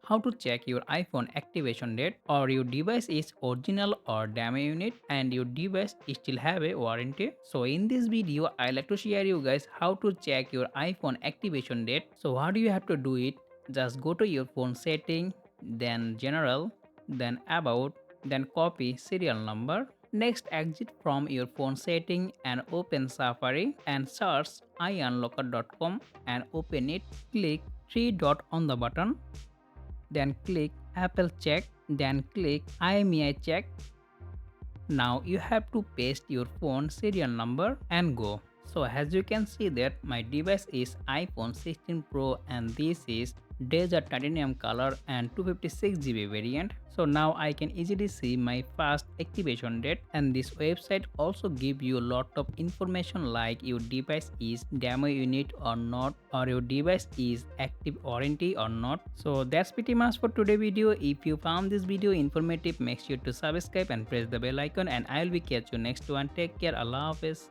how to check your iPhone activation date or your device is original or damage unit and your device still have a warranty. So in this video I like to share you guys how to check your iPhone activation date. So how do you have to do it? Just go to your phone setting, then general, then about, then copy serial number. Next, exit from your phone setting and open Safari and search iunlocker.com and open it. Click three dot on the button, then click Apple check, then click IMEI check. Now you have to paste your phone serial number and go. So as you can see that my device is iPhone 16 Pro and this is desert titanium color and 256 GB variant. So now I can easily see my fast activation date, and this website also give you a lot of information like your device is demo unit or not, or your device is active warranty or not. So that's pretty much for today video. If you found this video informative, make sure to subscribe and press the bell icon, and I'll be catch you next one. Take care. Allah Hafiz.